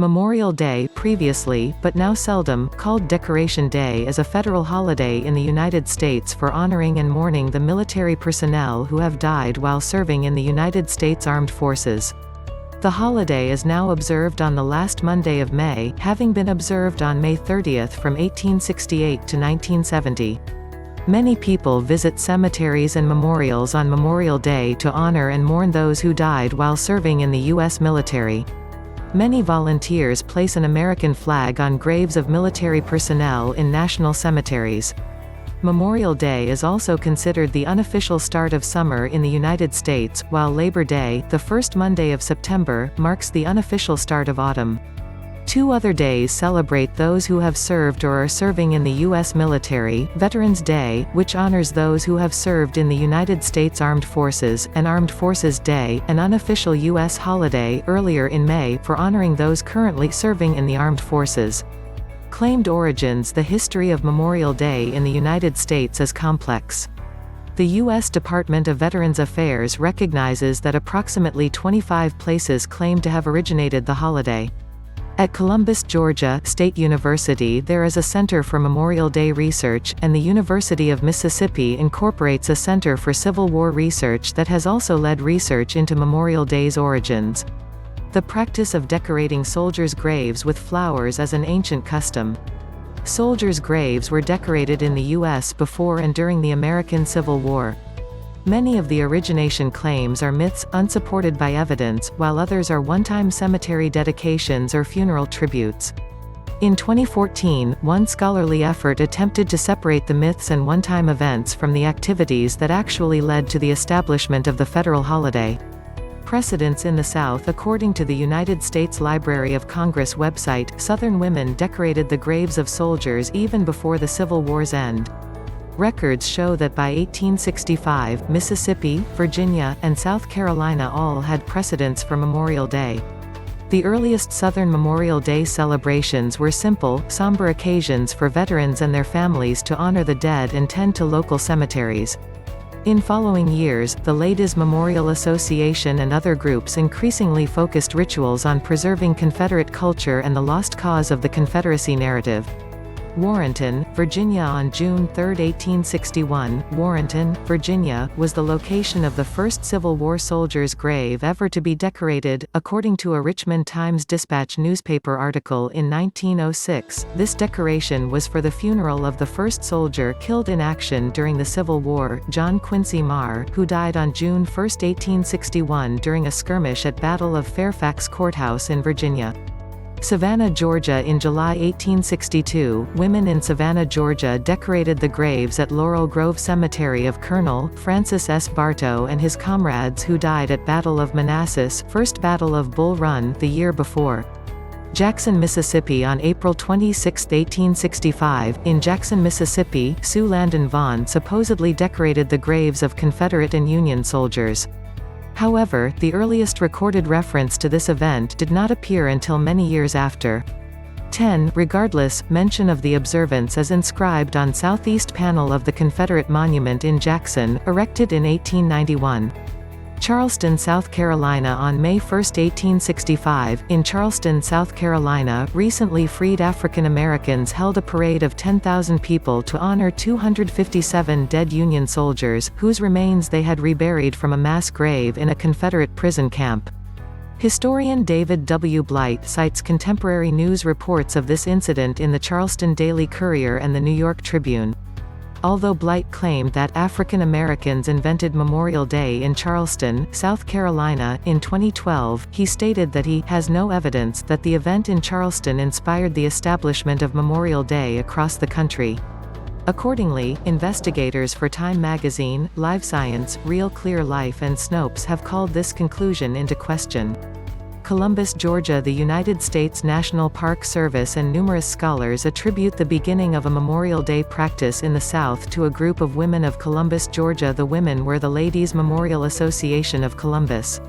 Memorial Day, previously, but now seldom, called Decoration Day, is a federal holiday in the United States for honoring and mourning the military personnel who have died while serving in the United States Armed Forces. The holiday is now observed on the last Monday of May, having been observed on May 30 from 1868 to 1970. Many people visit cemeteries and memorials on Memorial Day to honor and mourn those who died while serving in the U.S. military. Many volunteers place an American flag on graves of military personnel in national cemeteries. Memorial Day is also considered the unofficial start of summer in the United States, while Labor Day, the first Monday of September, marks the unofficial start of autumn. Two other days celebrate those who have served or are serving in the U.S. military: Veterans Day, which honors those who have served in the United States Armed Forces, and Armed Forces Day, an unofficial U.S. holiday earlier in May for honoring those currently serving in the armed forces. Claimed origins: the history of Memorial Day in the United States is complex. The U.S. Department of Veterans Affairs recognizes that approximately 25 places claim to have originated the holiday. At Columbus, Georgia State University there is a Center for Memorial Day Research, and the University of Mississippi incorporates a Center for Civil War Research that has also led research into Memorial Day's origins. The practice of decorating soldiers' graves with flowers is an ancient custom. Soldiers' graves were decorated in the U.S. before and during the American Civil War. Many of the origination claims are myths, unsupported by evidence, while others are one-time cemetery dedications or funeral tributes. In 2014, one scholarly effort attempted to separate the myths and one-time events from the activities that actually led to the establishment of the federal holiday. Precedents in the South: according to the United States Library of Congress website, Southern women decorated the graves of soldiers even before the Civil War's end. Records show that by 1865, Mississippi, Virginia, and South Carolina all had precedents for Memorial Day. The earliest Southern Memorial Day celebrations were simple, somber occasions for veterans and their families to honor the dead and tend to local cemeteries. In following years, the Ladies' Memorial Association and other groups increasingly focused rituals on preserving Confederate culture and the lost cause of the Confederacy narrative. Warrenton, Virginia. On June 3, 1861, Warrenton, Virginia, was the location of the first Civil War soldier's grave ever to be decorated, according to a Richmond Times-Dispatch newspaper article in 1906. This decoration was for the funeral of the first soldier killed in action during the Civil War, John Quincy Marr, who died on June 1, 1861 during a skirmish at Battle of Fairfax Courthouse in Virginia. Savannah, Georgia. In July 1862, women in Savannah, Georgia decorated the graves at Laurel Grove Cemetery of Colonel Francis S. Bartow and his comrades who died at Battle of Manassas, First Battle of Bull Run, the year before. Jackson, Mississippi. On April 26, 1865, in Jackson, Mississippi, Sue Landon Vaughn supposedly decorated the graves of Confederate and Union soldiers. However, the earliest recorded reference to this event did not appear until many years after. 10. Regardless, mention of the observance is inscribed on southeast panel of the Confederate Monument in Jackson, erected in 1891. Charleston, South Carolina. On May 1, 1865, in Charleston, South Carolina, recently freed African Americans held a parade of 10,000 people to honor 257 dead Union soldiers, whose remains they had reburied from a mass grave in a Confederate prison camp. Historian David W. Blight cites contemporary news reports of this incident in the Charleston Daily Courier and the New York Tribune. Although Blight claimed that African Americans invented Memorial Day in Charleston, South Carolina, in 2012, he stated that he has no evidence that the event in Charleston inspired the establishment of Memorial Day across the country. Accordingly, investigators for Time magazine, Live Science, Real Clear Life and Snopes have called this conclusion into question. Columbus, Georgia. The United States National Park Service and numerous scholars attribute the beginning of a Memorial Day practice in the South to a group of women of Columbus, Georgia. The women were the Ladies' Memorial Association of Columbus.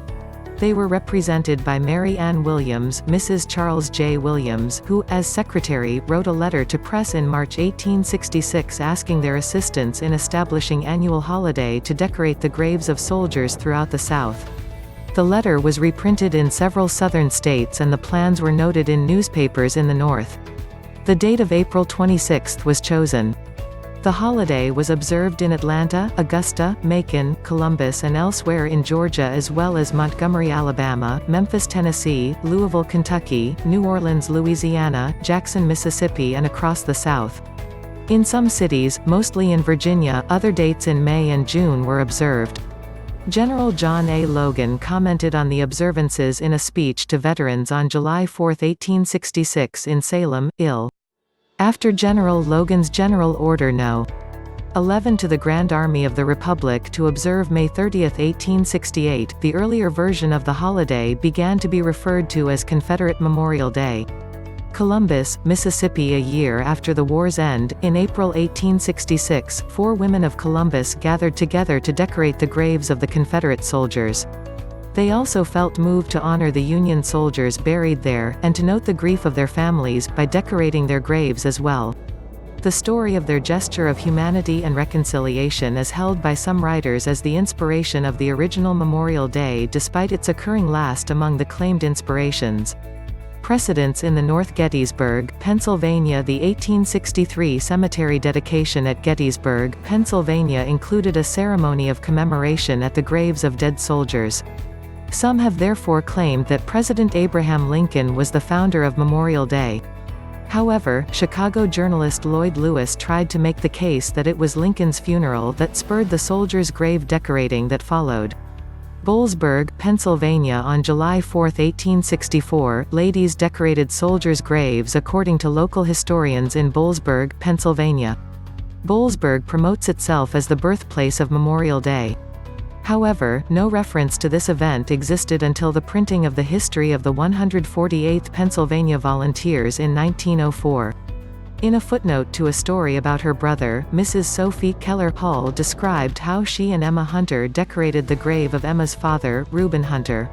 They were represented by Mary Ann Williams, Mrs. Charles J. Williams, who, as secretary, wrote a letter to press in March 1866 asking their assistance in establishing annual holiday to decorate the graves of soldiers throughout the South. The letter was reprinted in several southern states and the plans were noted in newspapers in the North. The date of April 26 was chosen. The holiday was observed in Atlanta, Augusta, Macon, Columbus and elsewhere in Georgia as well as Montgomery, Alabama, Memphis, Tennessee, Louisville, Kentucky, New Orleans, Louisiana, Jackson, Mississippi and across the South. In some cities, mostly in Virginia, other dates in May and June were observed. General John A. Logan commented on the observances in a speech to veterans on July 4, 1866 in Salem, Ill. After General Logan's General Order No. 11 to the Grand Army of the Republic to observe May 30, 1868, the earlier version of the holiday began to be referred to as Confederate Memorial Day. Columbus, Mississippi. A year after the war's end, in April 1866, 4 women of Columbus gathered together to decorate the graves of the Confederate soldiers. They also felt moved to honor the Union soldiers buried there, and to note the grief of their families, by decorating their graves as well. The story of their gesture of humanity and reconciliation is held by some writers as the inspiration of the original Memorial Day despite its occurring last among the claimed inspirations. Precedents in the North. Gettysburg, Pennsylvania. The 1863 cemetery dedication at Gettysburg, Pennsylvania included a ceremony of commemoration at the graves of dead soldiers. Some have therefore claimed that President Abraham Lincoln was the founder of Memorial Day. However, Chicago journalist Lloyd Lewis tried to make the case that it was Lincoln's funeral that spurred the soldiers' grave decorating that followed. Boalsburg, Pennsylvania. On July 4, 1864, ladies decorated soldiers' graves according to local historians in Boalsburg, Pennsylvania. Boalsburg promotes itself as the birthplace of Memorial Day. However, no reference to this event existed until the printing of the history of the 148th Pennsylvania Volunteers in 1904. In a footnote to a story about her brother, Mrs. Sophie Keller Hall described how she and Emma Hunter decorated the grave of Emma's father, Reuben Hunter.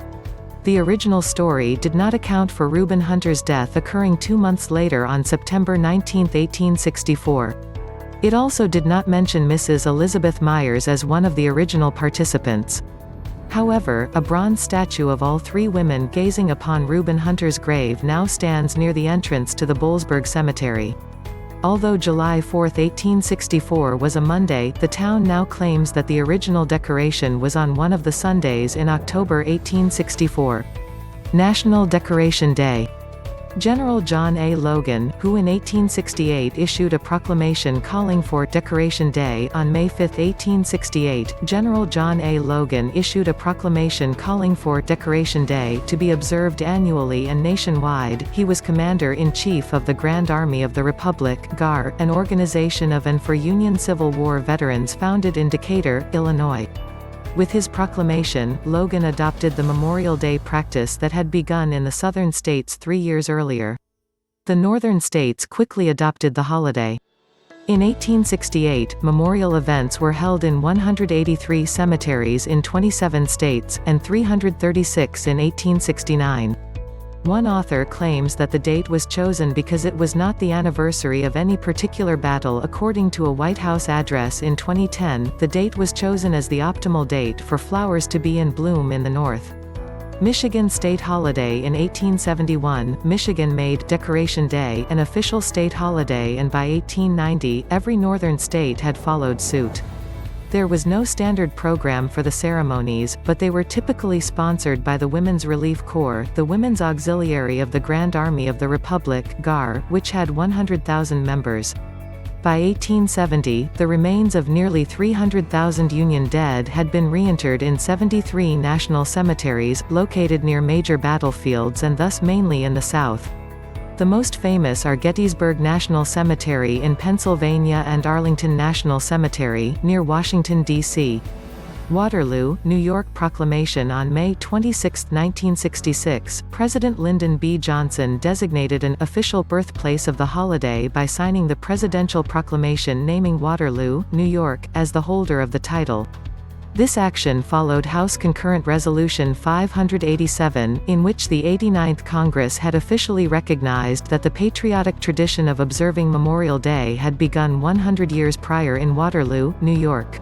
The original story did not account for Reuben Hunter's death occurring 2 months later on September 19, 1864. It also did not mention Mrs. Elizabeth Myers as one of the original participants. However, a bronze statue of all 3 women gazing upon Reuben Hunter's grave now stands near the entrance to the Boalsburg Cemetery. Although July 4, 1864 was a Monday, the town now claims that the original decoration was on one of the Sundays in October 1864. National Decoration Day. General John A. Logan, who in 1868 issued a proclamation calling for Decoration Day on May 5, 1868, General John A. Logan issued a proclamation calling for Decoration Day to be observed annually and nationwide. He was Commander-in-Chief of the Grand Army of the Republic, GAR, an organization of and for Union Civil War veterans founded in Decatur, Illinois. With his proclamation, Logan adopted the Memorial Day practice that had begun in the southern states 3 years earlier. The northern states quickly adopted the holiday. In 1868, memorial events were held in 183 cemeteries in 27 states, and 336 in 1869. One author claims that the date was chosen because it was not the anniversary of any particular battle. According to a White House address in 2010, the date was chosen as the optimal date for flowers to be in bloom in the North. Michigan state holiday. In 1871, Michigan made Decoration Day an official state holiday, and by 1890, every northern state had followed suit. There was no standard program for the ceremonies, but they were typically sponsored by the Women's Relief Corps, the Women's Auxiliary of the Grand Army of the Republic, GAR, which had 100,000 members. By 1870, the remains of nearly 300,000 Union dead had been reinterred in 73 national cemeteries, located near major battlefields and thus mainly in the South. The most famous are Gettysburg National Cemetery in Pennsylvania and Arlington National Cemetery, near Washington, D.C. Waterloo, New York. Proclamation. On May 26, 1966, President Lyndon B. Johnson designated an official birthplace of the holiday by signing the presidential proclamation naming Waterloo, New York, as the holder of the title. This action followed House Concurrent Resolution 587, in which the 89th Congress had officially recognized that the patriotic tradition of observing Memorial Day had begun 100 years prior in Waterloo, New York.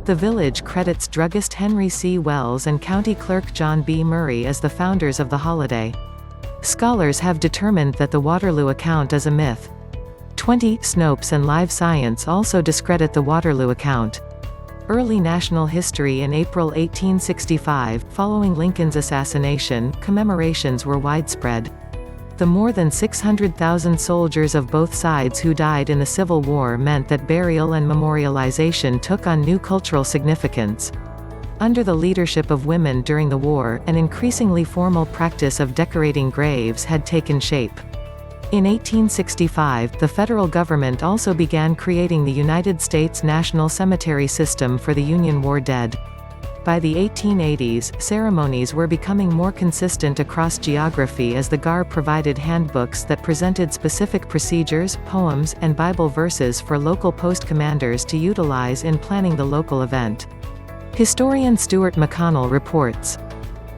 The village credits druggist Henry C. Wells and county clerk John B. Murray as the founders of the holiday. Scholars have determined that the Waterloo account is a myth. 20. Snopes and Live Science also discredit the Waterloo account. Early national history. In April 1865, following Lincoln's assassination, commemorations were widespread. The more than 600,000 soldiers of both sides who died in the Civil War meant that burial and memorialization took on new cultural significance. Under the leadership of women during the war, an increasingly formal practice of decorating graves had taken shape. In 1865, the federal government also began creating the United States National Cemetery System for the Union War dead. By the 1880s, ceremonies were becoming more consistent across geography as the GAR provided handbooks that presented specific procedures, poems, and Bible verses for local post commanders to utilize in planning the local event. Historian Stuart McConnell reports,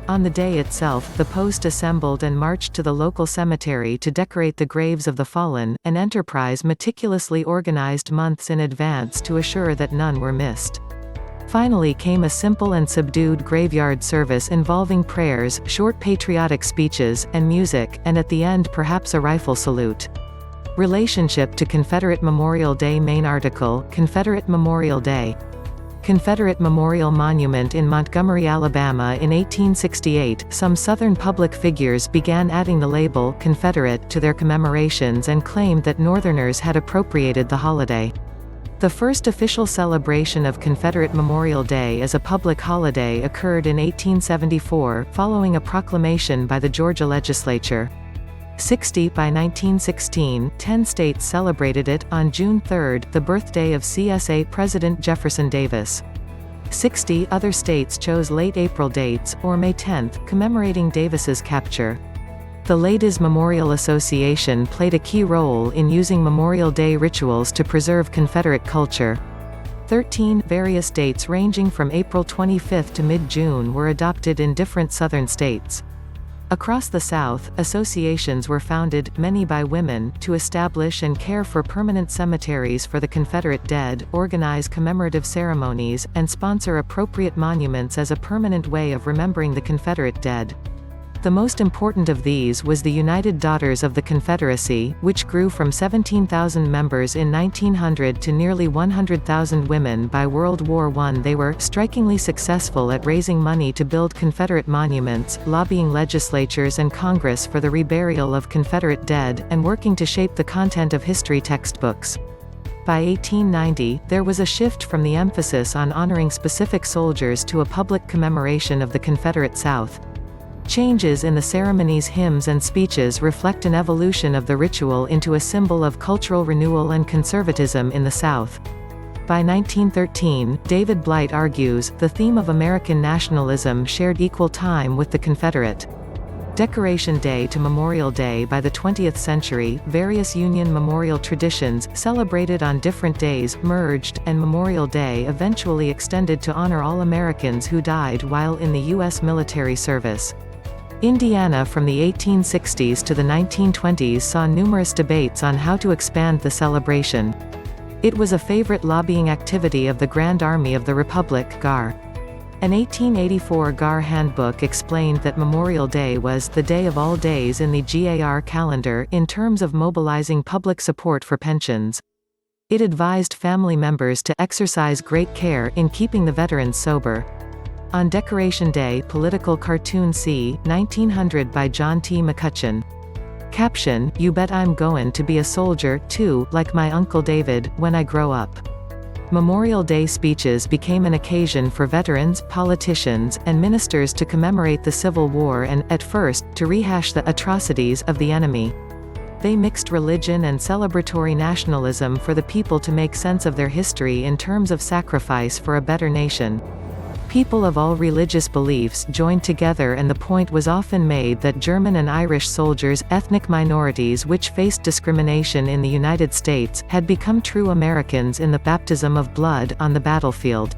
on the day itself, the post assembled and marched to the local cemetery to decorate the graves of the fallen, an enterprise meticulously organized months in advance to assure that none were missed. Finally came a simple and subdued graveyard service involving prayers, short patriotic speeches, and music, and at the end perhaps a rifle salute. Relationship to Confederate Memorial Day. Main article, Confederate Memorial Day. Confederate Memorial Monument in Montgomery, Alabama. In 1868, some Southern public figures began adding the label Confederate to their commemorations and claimed that Northerners had appropriated the holiday. The first official celebration of Confederate Memorial Day as a public holiday occurred in 1874, following a proclamation by the Georgia legislature. 60. By 1916, 10 states celebrated it. On June 3, the birthday of CSA President Jefferson Davis. 60 other states chose late April dates, or May 10, commemorating Davis's capture. The Ladies Memorial Association played a key role in using Memorial Day rituals to preserve Confederate culture. 13 various dates ranging from April 25 to mid-June were adopted in different southern states. Across the South, associations were founded, many by women, to establish and care for permanent cemeteries for the Confederate dead, organize commemorative ceremonies, and sponsor appropriate monuments as a permanent way of remembering the Confederate dead. The most important of these was the United Daughters of the Confederacy, which grew from 17,000 members in 1900 to nearly 100,000 women by World War I. They were strikingly successful at raising money to build Confederate monuments, lobbying legislatures and Congress for the reburial of Confederate dead, and working to shape the content of history textbooks. By 1890, there was a shift from the emphasis on honoring specific soldiers to a public commemoration of the Confederate South. Changes in the ceremony's hymns and speeches reflect an evolution of the ritual into a symbol of cultural renewal and conservatism in the South. By 1913, David Blight argues, the theme of American nationalism shared equal time with the Confederate. Decoration Day to Memorial Day. By the 20th century, various Union memorial traditions, celebrated on different days, merged, and Memorial Day eventually extended to honor all Americans who died while in the U.S. military service. Indiana from the 1860s to the 1920s saw numerous debates on how to expand the celebration. It was a favorite lobbying activity of the Grand Army of the Republic (GAR). An 1884 GAR handbook explained that Memorial Day was the day of all days in the GAR calendar, in terms of mobilizing public support for pensions. It advised family members to exercise great care in keeping the veterans sober. On Decoration Day, political cartoon c. 1900 by John T. McCutcheon. Caption, "You bet I'm goin' to be a soldier, too, like my Uncle David, when I grow up." Memorial Day speeches became an occasion for veterans, politicians, and ministers to commemorate the Civil War and, at first, to rehash the atrocities of the enemy. They mixed religion and celebratory nationalism for the people to make sense of their history in terms of sacrifice for a better nation. People of all religious beliefs joined together, and the point was often made that German and Irish soldiers, ethnic minorities which faced discrimination in the United States, had become true Americans in the baptism of blood on the battlefield.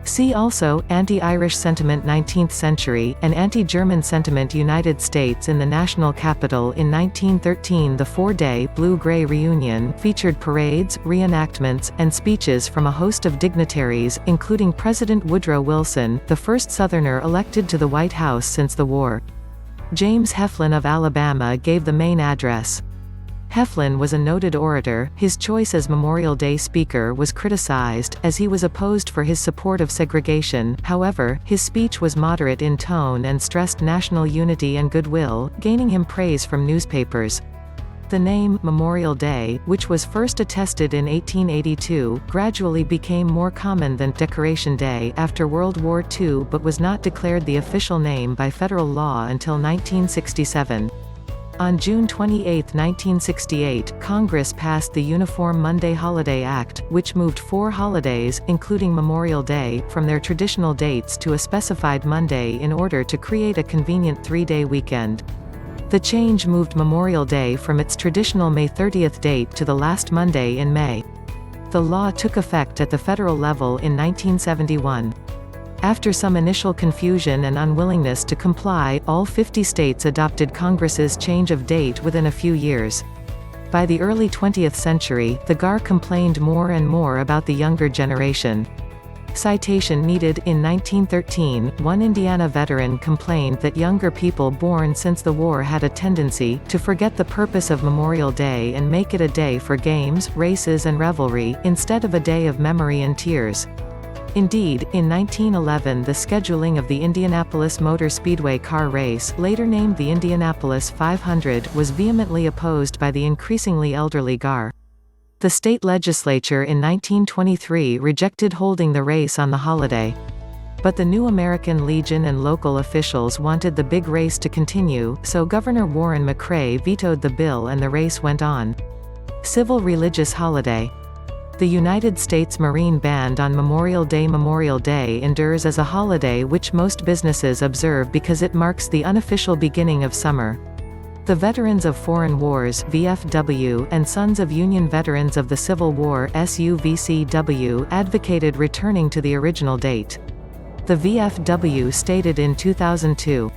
See also, anti-Irish sentiment 19th century, and anti-German sentiment United States. In the national capital in 1913, the four-day Blue-Gray Reunion featured parades, reenactments, and speeches from a host of dignitaries, including President Woodrow Wilson, the first Southerner elected to the White House since the war. James Heflin of Alabama gave the main address. Heflin was a noted orator. His choice as Memorial Day speaker was criticized, as he was opposed for his support of segregation. However, his speech was moderate in tone and stressed national unity and goodwill, gaining him praise from newspapers. The name, Memorial Day, which was first attested in 1882, gradually became more common than Decoration Day after World War II but was not declared the official name by federal law until 1967. On June 28, 1968, Congress passed the Uniform Monday Holiday Act, which moved four holidays, including Memorial Day, from their traditional dates to a specified Monday in order to create a convenient three-day weekend. The change moved Memorial Day from its traditional May 30th date to the last Monday in May. The law took effect at the federal level in 1971. After some initial confusion and unwillingness to comply, all 50 states adopted Congress's change of date within a few years. By the early 20th century, the GAR complained more and more about the younger generation. Citation needed. In 1913, one Indiana veteran complained that younger people born since the war had a tendency to forget the purpose of Memorial Day and make it a day for games, races and revelry, instead of a day of memory and tears. Indeed, in 1911 the scheduling of the Indianapolis Motor Speedway car race, later named the Indianapolis 500, was vehemently opposed by the increasingly elderly GAR. The state legislature in 1923 rejected holding the race on the holiday. But the New American Legion and local officials wanted the big race to continue, so Governor Warren McRae vetoed the bill and the race went on. Civil religious holiday. The United States Marine Band on Memorial Day endures as a holiday which most businesses observe because it marks the unofficial beginning of summer. The Veterans of Foreign Wars (VFW) and Sons of Union Veterans of the Civil War (SUVCW) advocated returning to the original date. The VFW stated in 2002,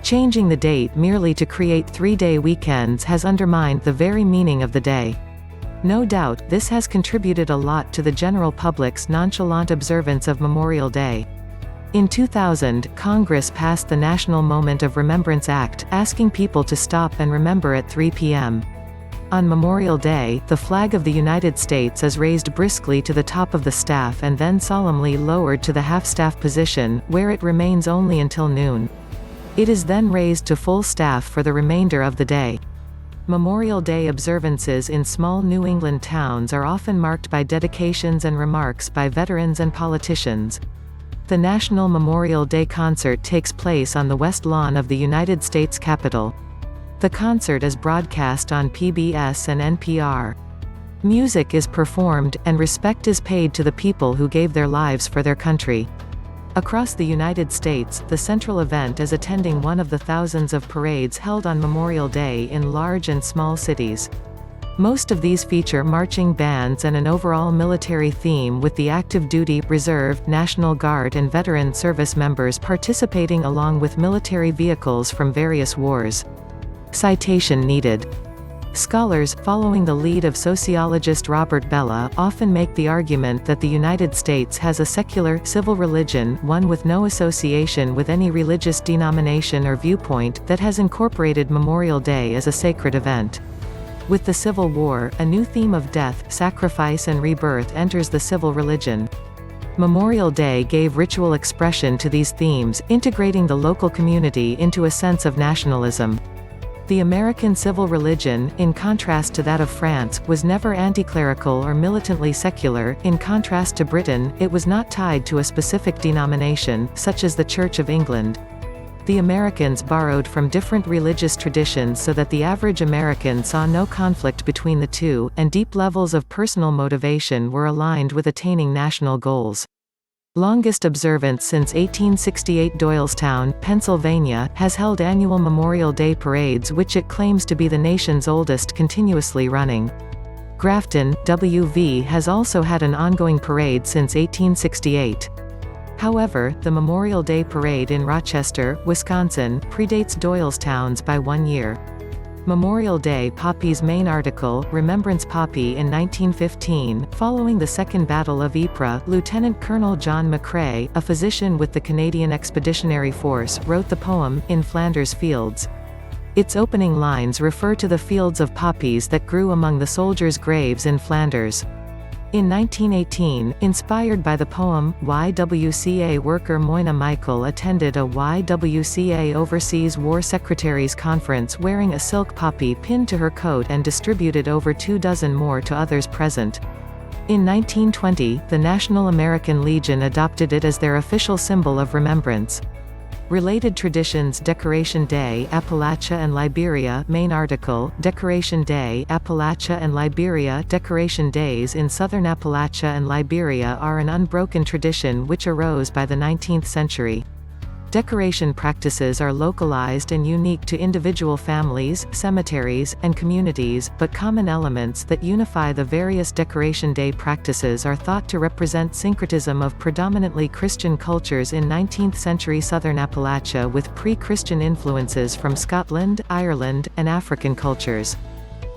"Changing the date merely to create three-day weekends has undermined the very meaning of the day. No doubt, this has contributed a lot to the general public's nonchalant observance of Memorial Day." In 2000, Congress passed the National Moment of Remembrance Act, asking people to stop and remember at 3 p.m. On Memorial Day, the flag of the United States is raised briskly to the top of the staff and then solemnly lowered to the half-staff position, where it remains only until noon. It is then raised to full staff for the remainder of the day. Memorial Day observances in small New England towns are often marked by dedications and remarks by veterans and politicians. The National Memorial Day Concert takes place on the West Lawn of the United States Capitol. The concert is broadcast on PBS and NPR. Music is performed, and respect is paid to the people who gave their lives for their country. Across the United States, the central event is attending one of the thousands of parades held on Memorial Day in large and small cities. Most of these feature marching bands and an overall military theme, with the active duty, reserve, National Guard and veteran service members participating along with military vehicles from various wars. Citation needed. Scholars, following the lead of sociologist Robert Bellah, often make the argument that the United States has a secular, civil religion, one with no association with any religious denomination or viewpoint, that has incorporated Memorial Day as a sacred event. With the Civil War, a new theme of death, sacrifice and rebirth enters the civil religion. Memorial Day gave ritual expression to these themes, integrating the local community into a sense of nationalism. The American civil religion, in contrast to that of France, was never anti-clerical or militantly secular. In contrast to Britain, it was not tied to a specific denomination, such as the Church of England. The Americans borrowed from different religious traditions so that the average American saw no conflict between the two, and deep levels of personal motivation were aligned with attaining national goals. Longest observance since 1868, Doylestown, Pennsylvania, has held annual Memorial Day parades, which it claims to be the nation's oldest continuously running. Grafton, WV, has also had an ongoing parade since 1868. However, the Memorial Day Parade in Rochester, Wisconsin, predates Doylestown's by 1 year. Memorial Day Poppy's main article, Remembrance Poppy in 1915, following the Second Battle of Ypres, Lieutenant Colonel John McCrae, a physician with the Canadian Expeditionary Force, wrote the poem, In Flanders Fields. Its opening lines refer to the fields of poppies that grew among the soldiers' graves in Flanders. In 1918, inspired by the poem, YWCA worker Moina Michael attended a YWCA Overseas War Secretaries Conference wearing a silk poppy pinned to her coat and distributed over 24 more to others present. In 1920, the National American Legion adopted it as their official symbol of remembrance. Related traditions Decoration Day Appalachia and Liberia main article, Decoration Day Appalachia and Liberia Decoration Days in southern Appalachia and Liberia are an unbroken tradition which arose by the 19th century. Decoration practices are localized and unique to individual families, cemeteries, and communities, but common elements that unify the various Decoration Day practices are thought to represent syncretism of predominantly Christian cultures in 19th-century southern Appalachia with pre-Christian influences from Scotland, Ireland, and African cultures.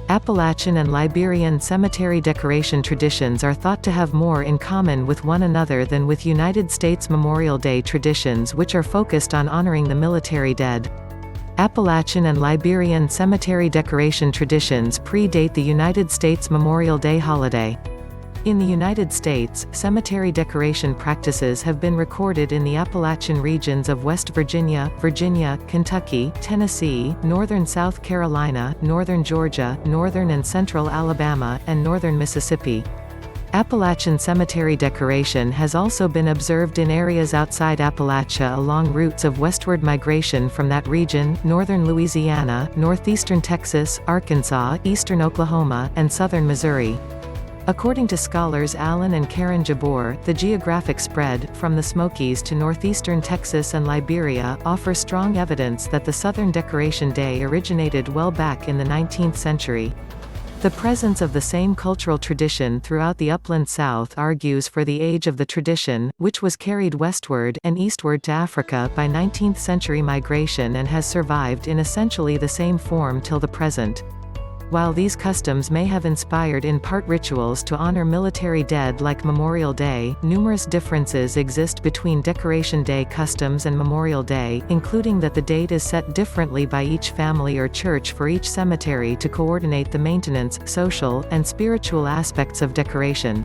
Appalachian and Liberian cemetery decoration traditions are thought to have more in common with one another than with United States Memorial Day traditions which are focused on honoring the military dead. Appalachian and Liberian cemetery decoration traditions predate the United States Memorial Day holiday. In the United States, cemetery decoration practices have been recorded in the Appalachian regions of West Virginia, Kentucky, Tennessee, northern South Carolina, northern Georgia, northern and central Alabama, and northern Mississippi. Appalachian cemetery decoration has also been observed in areas outside Appalachia along routes of westward migration from that region, northern Louisiana, northeastern Texas, Arkansas, eastern Oklahoma, and southern Missouri. According to scholars Alan and Karen Jabor, the geographic spread, from the Smokies to northeastern Texas and Liberia, offers strong evidence that the Southern Decoration Day originated well back in the 19th century. The presence of the same cultural tradition throughout the upland South argues for the age of the tradition, which was carried westward and eastward to Africa by 19th-century migration and has survived in essentially the same form till the present. While these customs may have inspired in part rituals to honor military dead like Memorial Day, numerous differences exist between Decoration Day customs and Memorial Day, including that the date is set differently by each family or church for each cemetery to coordinate the maintenance, social, and spiritual aspects of decoration.